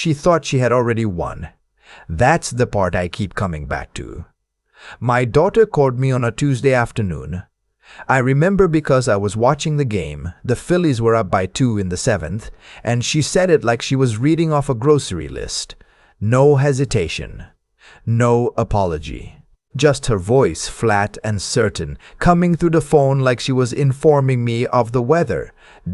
she thought she had already won. That's the part I keep coming back to. My daughter called me on a Tuesday afternoon. I remember because I was watching the game. The Phillies were up by 2 in the 7th, and she said it like she was reading off a grocery list. No hesitation. No apology. Just her voice, flat and certain, coming through the phone like she was informing me of the weather.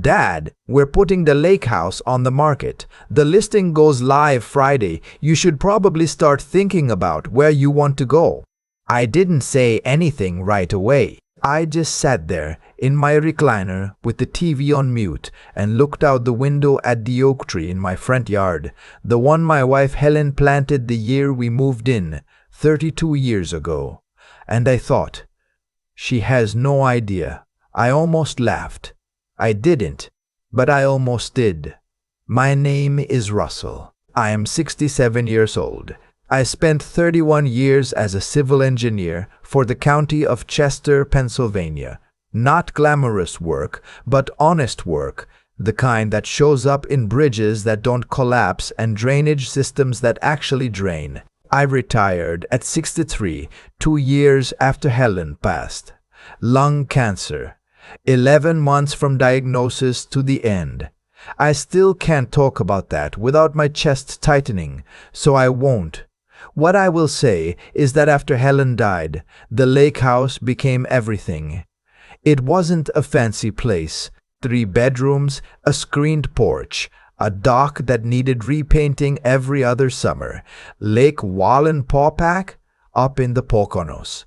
"Dad, we're putting the lake house on the market. The listing goes live Friday. You should probably start thinking about where you want to go." I didn't say anything right away. I just sat there in my recliner with the TV on mute and looked out the window at the oak tree in my front yard, the one my wife Helen planted the year we moved in, 32 years ago. And I thought, she has no idea. I almost laughed. I didn't, but I almost did. My name is Russell. I am 67 years old. I spent 31 years as a civil engineer for the county of Chester, Pennsylvania. Not glamorous work, but honest work, the kind that shows up in bridges that don't collapse and drainage systems that actually drain. I retired at 63, 2 years after Helen passed. Lung cancer. 11 months from diagnosis to the end. I still can't talk about that without my chest tightening, so I won't. What I will say is that after Helen died, the lake house became everything. It wasn't a fancy place. 3 bedrooms, a screened porch, a dock that needed repainting every other summer. Lake Wallenpaupack up in the Poconos.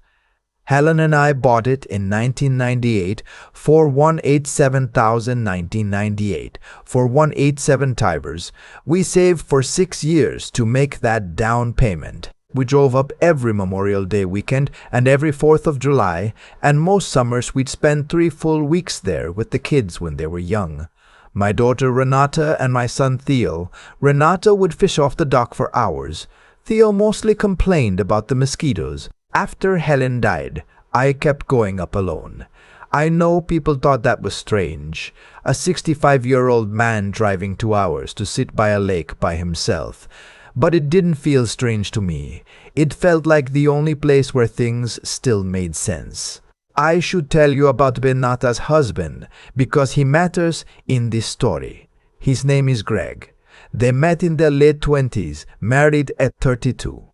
Helen and I bought it in 1998 for $187,000 for 187 Tibers. We saved for 6 years to make that down payment. We drove up every Memorial Day weekend and every 4th of July, and most summers we'd spend 3 full weeks there with the kids when they were young. My daughter Renata and my son Theo. Renata would fish off the dock for hours. Theo mostly complained about the mosquitoes. After Helen died, I kept going up alone. I know people thought that was strange. A 65-year-old man driving 2 hours to sit by a lake by himself. But it didn't feel strange to me. It felt like the only place where things still made sense. I should tell you about Renata's husband because he matters in this story. His name is Greg. They met in their late 20s, married at 32.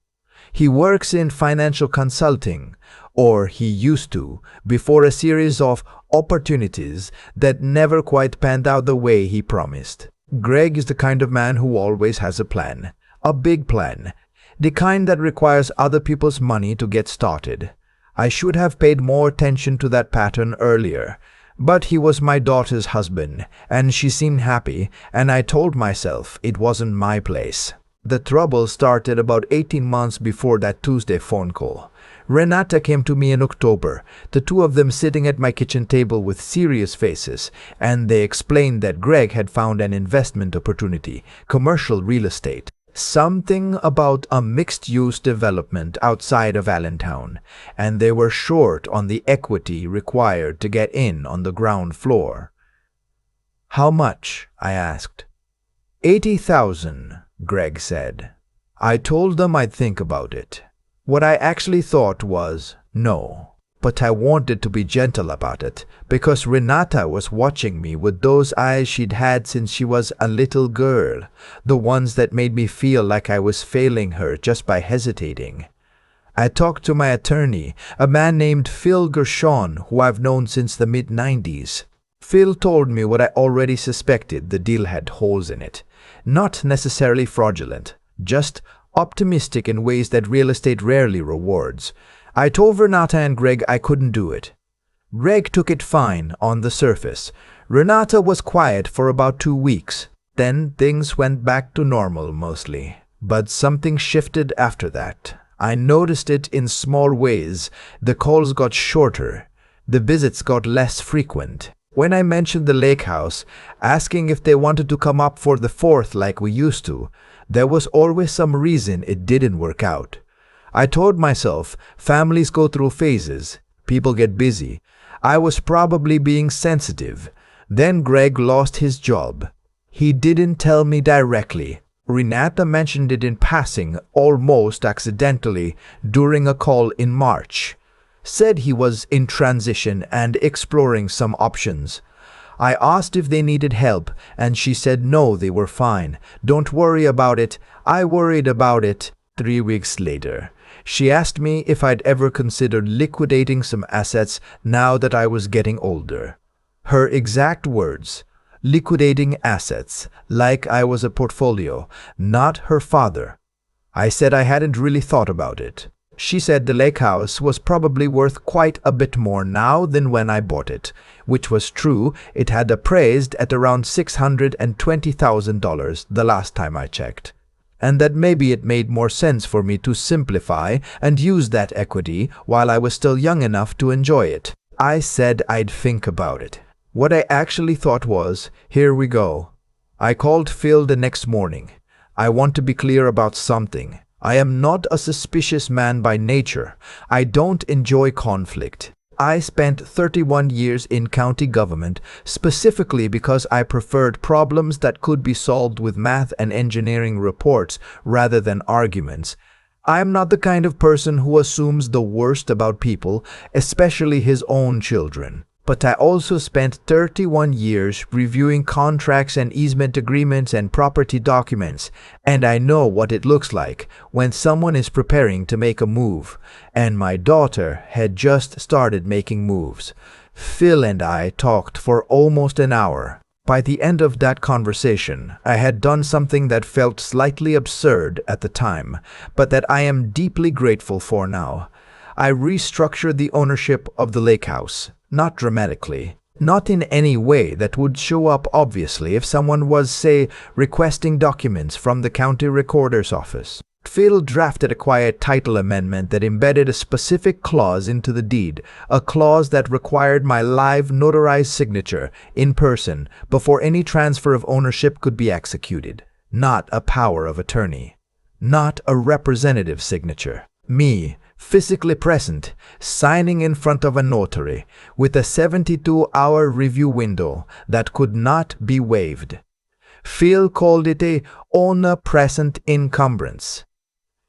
He works in financial consulting, or he used to, before a series of opportunities that never quite panned out the way he promised. Greg is the kind of man who always has a plan, a big plan, the kind that requires other people's money to get started. I should have paid more attention to that pattern earlier, but he was my daughter's husband, and she seemed happy, and I told myself it wasn't my place. The trouble started about 18 months before that Tuesday phone call. Renata came to me in October, the two of them sitting at my kitchen table with serious faces, and they explained that Greg had found an investment opportunity, commercial real estate, something about a mixed-use development outside of Allentown, and they were short on the equity required to get in on the ground floor. "How much?" I asked. $80,000. Greg said. I told them I'd think about it. What I actually thought was no, but I wanted to be gentle about it because Renata was watching me with those eyes she'd had since she was a little girl, the ones that made me feel like I was failing her just by hesitating. I talked to my attorney, a man named Phil Gershon, who I've known since the mid-90s. Phil told me what I already suspected: the deal had holes in it. Not necessarily fraudulent, just optimistic in ways that real estate rarely rewards. I told Renata and Greg I couldn't do it. Greg took it fine on the surface. Renata was quiet for about 2 weeks. Then things went back to normal mostly. But something shifted after that. I noticed it in small ways. The calls got shorter. The visits got less frequent. When I mentioned the lake house, asking if they wanted to come up for the 4th like we used to, there was always some reason it didn't work out. I told myself families go through phases, people get busy. I was probably being sensitive. Then Greg lost his job. He didn't tell me directly, Renata mentioned it in passing, almost accidentally, during a call in March. Said he was in transition and exploring some options. I asked if they needed help, and she said no, they were fine. Don't worry about it. I worried about it. 3 weeks later, she asked me if I'd ever considered liquidating some assets now that I was getting older. Her exact words, liquidating assets, like I was a portfolio, not her father. I said I hadn't really thought about it. She said the lake house was probably worth quite a bit more now than when I bought it, which was true. It had appraised at around $620,000 the last time I checked. And that maybe it made more sense for me to simplify and use that equity while I was still young enough to enjoy it. I said I'd think about it. What I actually thought was, here we go. I called Phil the next morning. I want to be clear about something. I am not a suspicious man by nature. I don't enjoy conflict. I spent 31 years in county government specifically because I preferred problems that could be solved with math and engineering reports rather than arguments. I am not the kind of person who assumes the worst about people, especially his own children. But I also spent 31 years reviewing contracts and easement agreements and property documents, and I know what it looks like when someone is preparing to make a move, and my daughter had just started making moves. Phil and I talked for almost an hour. By the end of that conversation, I had done something that felt slightly absurd at the time, but that I am deeply grateful for now. I restructured the ownership of the lake house. Not dramatically, not in any way that would show up obviously if someone was, say, requesting documents from the county recorder's office. Phil drafted a quiet title amendment that embedded a specific clause into the deed, a clause that required my live notarized signature in person before any transfer of ownership could be executed. Not a power of attorney. Not a representative signature. Me, physically present, signing in front of a notary, with a 72-hour review window that could not be waived. Phil called it a owner-present encumbrance.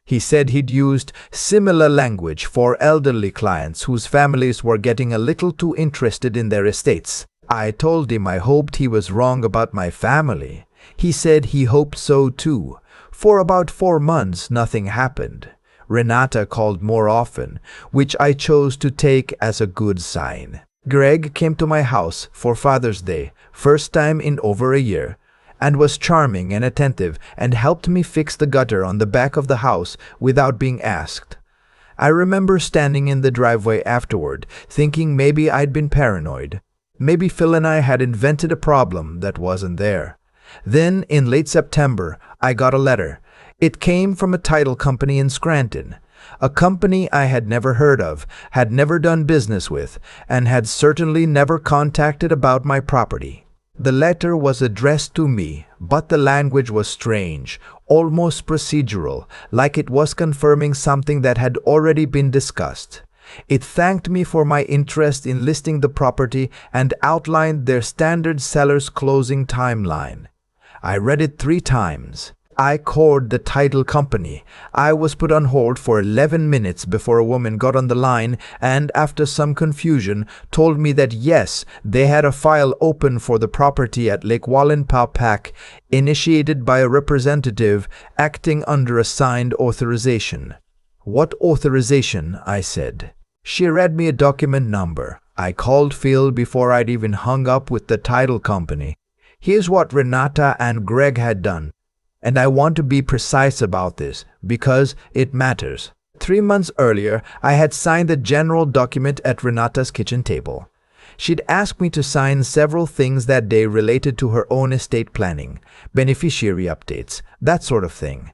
He said he'd used similar language for elderly clients whose families were getting a little too interested in their estates. I told him I hoped he was wrong about my family. He said he hoped so too. For about 4 months, nothing happened. Renata called more often, which I chose to take as a good sign. Greg came to my house for Father's Day, first time in over a year, and was charming and attentive and helped me fix the gutter on the back of the house without being asked. I remember standing in the driveway afterward, thinking maybe I'd been paranoid. Maybe Phil and I had invented a problem that wasn't there. Then, in late September, I got a letter. It came from a title company in Scranton, a company I had never heard of, had never done business with, and had certainly never contacted about my property. The letter was addressed to me, but the language was strange, almost procedural, like it was confirming something that had already been discussed. It thanked me for my interest in listing the property and outlined their standard seller's closing timeline. I read it 3 times. I called the title company. I was put on hold for 11 minutes before a woman got on the line and, after some confusion, told me that yes, they had a file open for the property at Lake Wallenpaupack, initiated by a representative acting under a signed authorization. What authorization? I said. She read me a document number. I called Phil before I'd even hung up with the title company. Here's what Renata and Greg had done. And I want to be precise about this, because it matters. 3 months earlier, I had signed the general document at Renata's kitchen table. She'd asked me to sign several things that day related to her own estate planning, beneficiary updates, that sort of thing.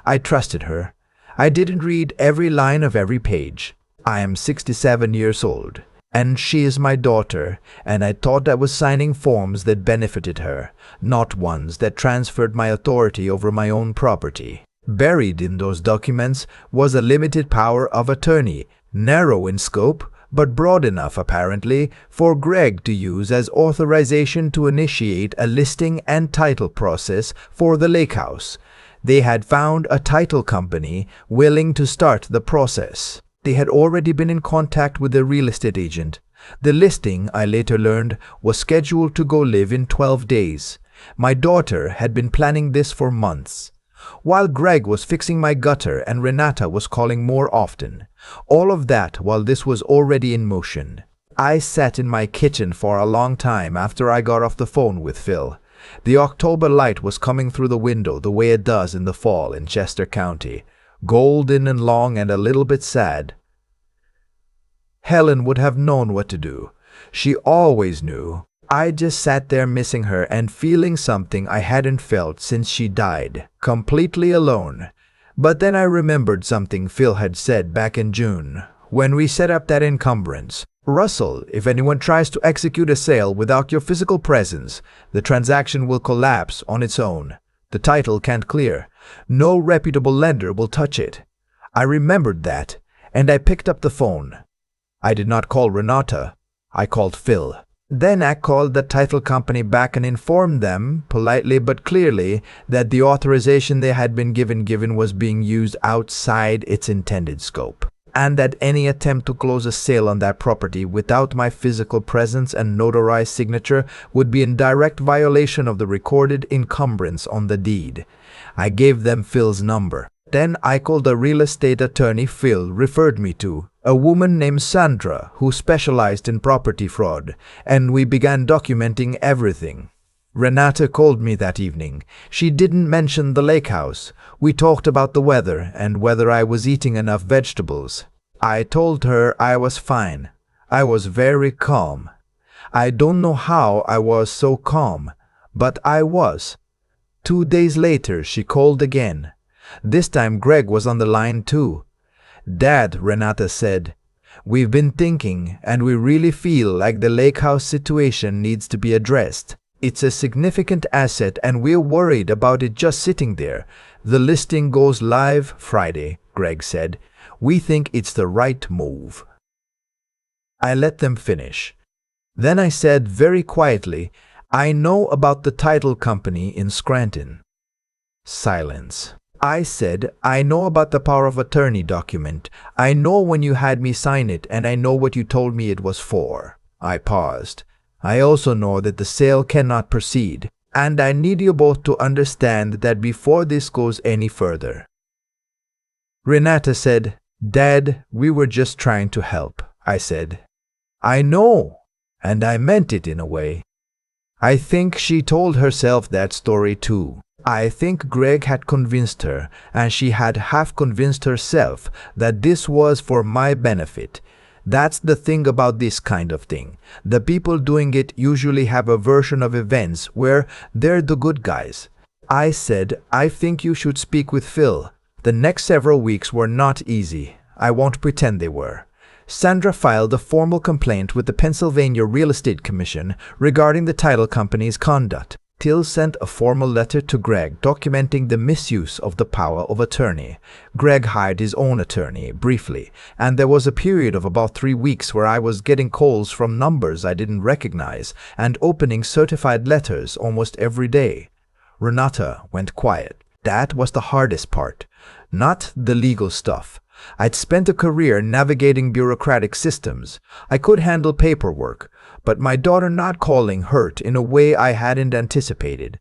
I trusted her. I didn't read every line of every page. I am 67 years old. And she is my daughter, and I thought I was signing forms that benefited her, not ones that transferred my authority over my own property. Buried in those documents was a limited power of attorney, narrow in scope, but broad enough, apparently, for Greg to use as authorization to initiate a listing and title process for the lake house. They had found a title company willing to start the process. They had already been in contact with the real estate agent. The listing, I later learned, was scheduled to go live in 12 days. My daughter had been planning this for months. While Greg was fixing my gutter and Renata was calling more often. All of that while this was already in motion. I sat in my kitchen for a long time after I got off the phone with Phil. The October light was coming through the window the way it does in the fall in Chester County. Golden and long and a little bit sad. Helen would have known what to do. She always knew. I just sat there missing her and feeling something I hadn't felt since she died, completely alone. But then I remembered something Phil had said back in June, when we set up that encumbrance. Russell, if anyone tries to execute a sale without your physical presence, the transaction will collapse on its own. The title can't clear. No reputable lender will touch it. I remembered that, and I picked up the phone. I did not call Renata. I called Phil. Then I called the title company back and informed them, politely but clearly, that the authorization they had been given was being used outside its intended scope, and that any attempt to close a sale on that property without my physical presence and notarized signature would be in direct violation of the recorded encumbrance on the deed. I gave them Phil's number. Then I called a real estate attorney Phil referred me to, a woman named Sandra who specialized in property fraud, and we began documenting everything. Renata called me that evening. She didn't mention the lake house. We talked about the weather and whether I was eating enough vegetables. I told her I was fine. I was very calm. I don't know how I was so calm, but I was. 2 days later she called again. This time Greg was on the line too. "Dad," Renata said, "we've been thinking and we really feel like the lake house situation needs to be addressed. It's a significant asset and we're worried about it just sitting there. The listing goes live Friday," Greg said. "We think it's the right move." I let them finish. Then I said very quietly, "I know about the title company in Scranton." Silence. I said, "I know about the power of attorney document. I know when you had me sign it and I know what you told me it was for." I paused. "I also know that the sale cannot proceed, and I need you both to understand that before this goes any further." Renata said, "Dad, we were just trying to help." I said, "I know, and I meant it in a way." I think she told herself that story too. I think Greg had convinced her, and she had half convinced herself, that this was for my benefit. That's the thing about this kind of thing. The people doing it usually have a version of events where they're the good guys. I said, "I think you should speak with Phil." The next several weeks were not easy. I won't pretend they were. Sandra filed a formal complaint with the Pennsylvania Real Estate Commission regarding the title company's conduct. Till sent a formal letter to Greg documenting the misuse of the power of attorney. Greg hired his own attorney, briefly, and there was a period of about 3 weeks where I was getting calls from numbers I didn't recognize and opening certified letters almost every day. Renata went quiet. That was the hardest part, not the legal stuff. I'd spent a career navigating bureaucratic systems. I could handle paperwork, but my daughter not calling hurt in a way I hadn't anticipated.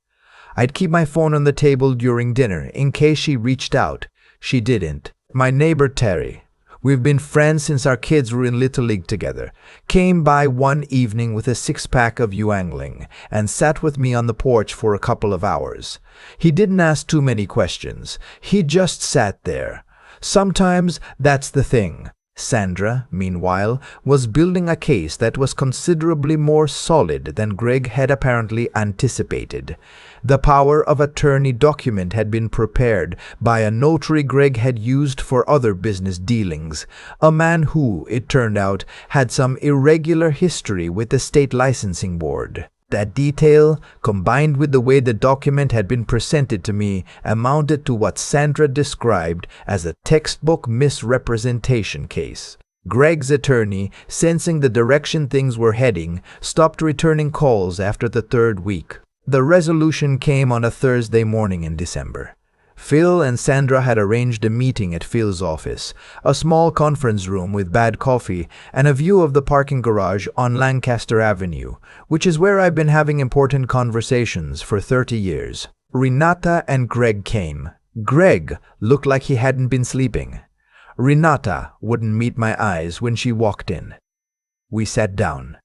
I'd keep my phone on the table during dinner in case she reached out. She didn't. My neighbor Terry, we've been friends since our kids were in Little League together, came by one evening with a 6-pack of Yuengling and sat with me on the porch for a couple of hours. He didn't ask too many questions. He just sat there. Sometimes that's the thing. Sandra, meanwhile, was building a case that was considerably more solid than Greg had apparently anticipated. The power of attorney document had been prepared by a notary Greg had used for other business dealings, a man who, it turned out, had some irregular history with the state licensing board. That detail, combined with the way the document had been presented to me, amounted to what Sandra described as a textbook misrepresentation case. Greg's attorney, sensing the direction things were heading, stopped returning calls after the 3rd week. The resolution came on a Thursday morning in December. Phil and Sandra had arranged a meeting at Phil's office, a small conference room with bad coffee and a view of the parking garage on Lancaster Avenue, which is where I've been having important conversations for 30 years. Renata and Greg came. Greg looked like he hadn't been sleeping. Renata wouldn't meet my eyes when she walked in. We sat down.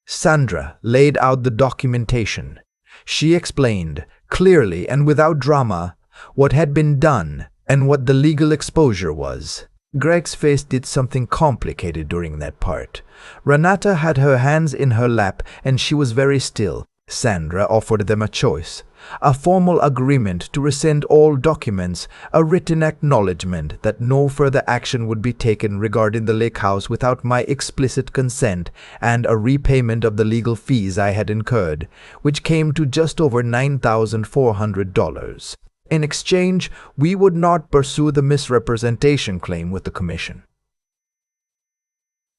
Sandra laid out the documentation. She explained, clearly and without drama, what had been done and what the legal exposure was. Greg's face did something complicated during that part. Renata had her hands in her lap and she was very still. Sandra offered them a choice. A formal agreement to rescind all documents, a written acknowledgement that no further action would be taken regarding the lake house without my explicit consent, and a repayment of the legal fees I had incurred, which came to just over $9,400. In exchange, we would not pursue the misrepresentation claim with the commission.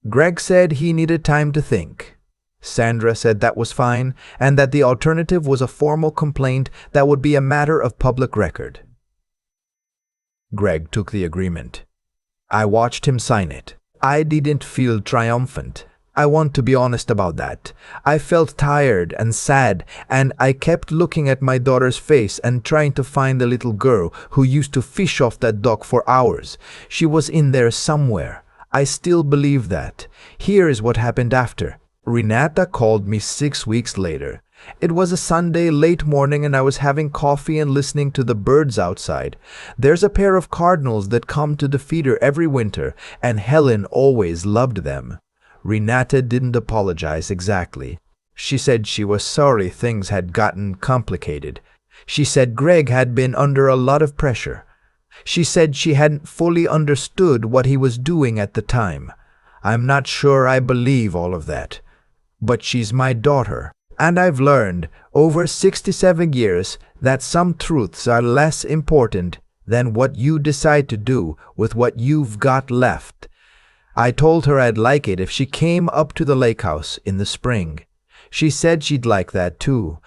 Greg said he needed time to think. Sandra said that was fine, and that the alternative was a formal complaint that would be a matter of public record. Greg took the agreement. I watched him sign it. I didn't feel triumphant. I want to be honest about that. I felt tired and sad, and I kept looking at my daughter's face and trying to find the little girl who used to fish off that dock for hours. She was in there somewhere. I still believe that. Here is what happened after. Renata called me 6 weeks later. It was a Sunday late morning and I was having coffee and listening to the birds outside. There's a pair of cardinals that come to the feeder every winter, and Helen always loved them. Renata didn't apologize exactly. She said she was sorry things had gotten complicated. She said Greg had been under a lot of pressure. She said she hadn't fully understood what he was doing at the time. I'm not sure I believe all of that. But she's my daughter, and I've learned over 67 years that some truths are less important than what you decide to do with what you've got left. I told her I'd like it if she came up to the lake house in the spring. She said she'd like that too.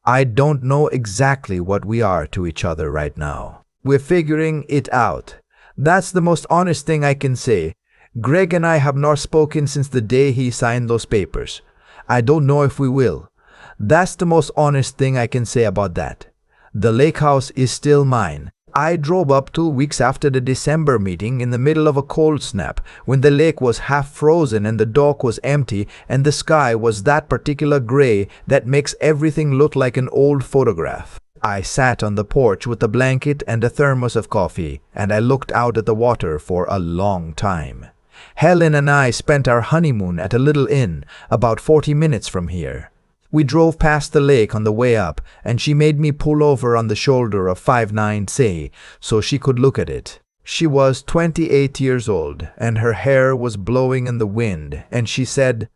I don't know exactly what we are to each other right now. We're figuring it out. That's the most honest thing I can say. Greg and I have not spoken since the day he signed those papers. I don't know if we will. That's the most honest thing I can say about that. The lake house is still mine. I drove up 2 weeks after the December meeting in the middle of a cold snap, when the lake was half frozen and the dock was empty and the sky was that particular gray that makes everything look like an old photograph. I sat on the porch with a blanket and a thermos of coffee, and I looked out at the water for a long time. Helen and I spent our honeymoon at a little inn about 40 minutes from here. We drove past the lake on the way up, and she made me pull over on the shoulder of 59C so she could look at it. She was 28 years old, and her hair was blowing in the wind, and she said,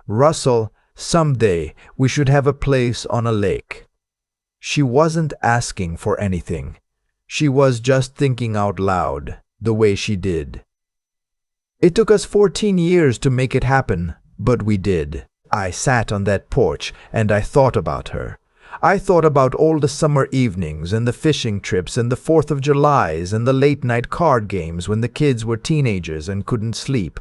"Russell, someday we should have a place on a lake." She wasn't asking for anything. She was just thinking out loud, the way she did. It took us 14 years to make it happen, but we did. I sat on that porch and I thought about her. I thought about all the summer evenings and the fishing trips and the 4th of Julys and the late-night card games when the kids were teenagers and couldn't sleep.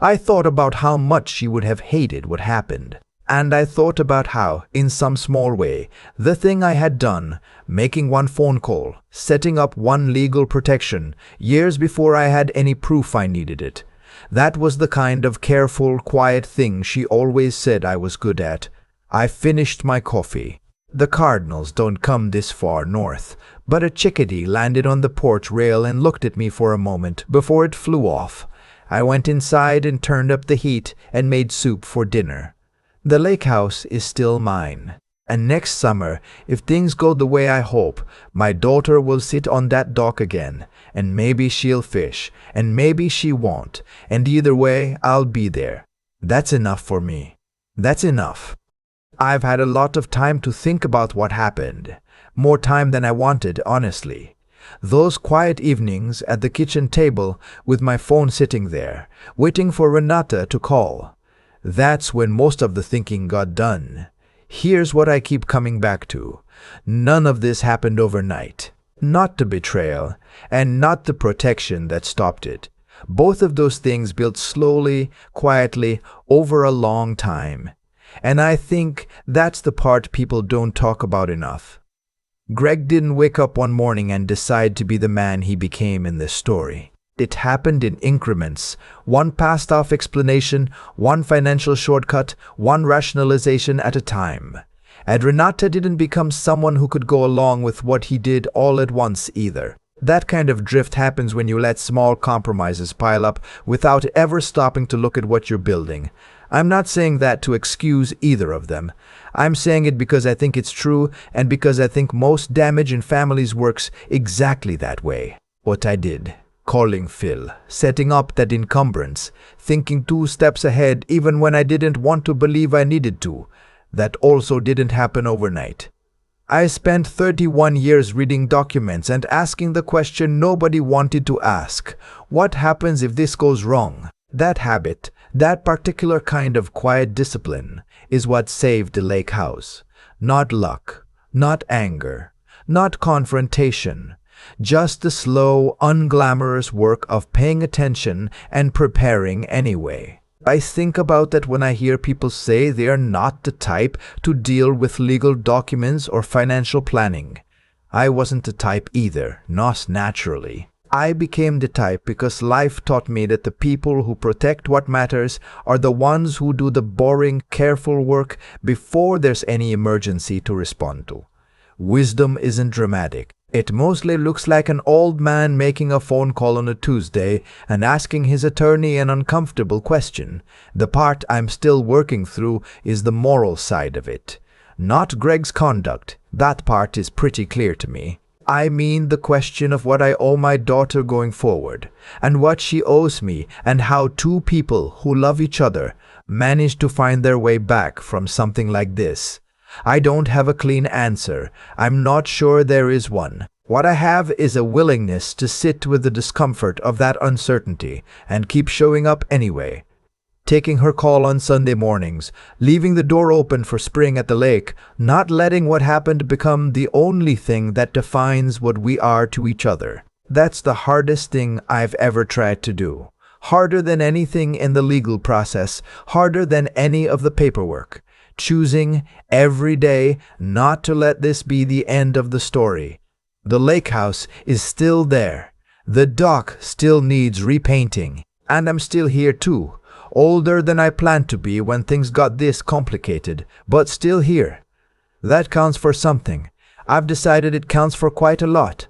I thought about how much she would have hated what happened. And I thought about how, in some small way, the thing I had done, making one phone call, setting up one legal protection, years before I had any proof I needed it, that was the kind of careful, quiet thing she always said I was good at. I finished my coffee. The cardinals don't come this far north, but a chickadee landed on the porch rail and looked at me for a moment before it flew off. I went inside and turned up the heat and made soup for dinner. The lake house is still mine, and next summer, if things go the way I hope, my daughter will sit on that dock again, and maybe she'll fish, and maybe she won't, and either way, I'll be there. That's enough for me. That's enough. I've had a lot of time to think about what happened, more time than I wanted, honestly. Those quiet evenings at the kitchen table with my phone sitting there, waiting for Renata to call. That's when most of the thinking got done. Here's what I keep coming back to. None of this happened overnight. not the betrayal, and not the protection that stopped it. Both of those things built slowly, quietly, over a long time. And I think that's the part people don't talk about enough. Greg didn't wake up one morning and decide to be the man he became in this story. It happened in increments, one passed-off explanation, one financial shortcut, one rationalization at a time. And Renata didn't become someone who could go along with what he did all at once either. That kind of drift happens when you let small compromises pile up without ever stopping to look at what you're building. I'm not saying that to excuse either of them. I'm saying it because I think it's true and because I think most damage in families works exactly that way. What I did. Calling Phil, setting up that encumbrance, thinking 2 steps ahead even when I didn't want to believe I needed to. That also didn't happen overnight. I spent 31 years reading documents and asking the question nobody wanted to ask. What happens if this goes wrong? That habit, that particular kind of quiet discipline, is what saved the lake house. Not luck, not anger, not confrontation. Just the slow, unglamorous work of paying attention and preparing anyway. I think about that when I hear people say they are not the type to deal with legal documents or financial planning. I wasn't the type either, not naturally. I became the type because life taught me that the people who protect what matters are the ones who do the boring, careful work before there's any emergency to respond to. Wisdom isn't dramatic. It mostly looks like an old man making a phone call on a Tuesday and asking his attorney an uncomfortable question. The part I'm still working through is the moral side of it. Not Greg's conduct. That part is pretty clear to me. I mean the question of what I owe my daughter going forward, and what she owes me, and how 2 people who love each other manage to find their way back from something like this. I don't have a clean answer. I'm not sure there is one. What I have is a willingness to sit with the discomfort of that uncertainty and keep showing up anyway. Taking her call on Sunday mornings, leaving the door open for spring at the lake, not letting what happened become the only thing that defines what we are to each other. That's the hardest thing I've ever tried to do. Harder than anything in the legal process, harder than any of the paperwork. Choosing every day not to let this be the end of the story. The lake house is still there. The dock still needs repainting. And I'm still here too. Older than I planned to be when things got this complicated, but still here. That counts for something. I've decided it counts for quite a lot.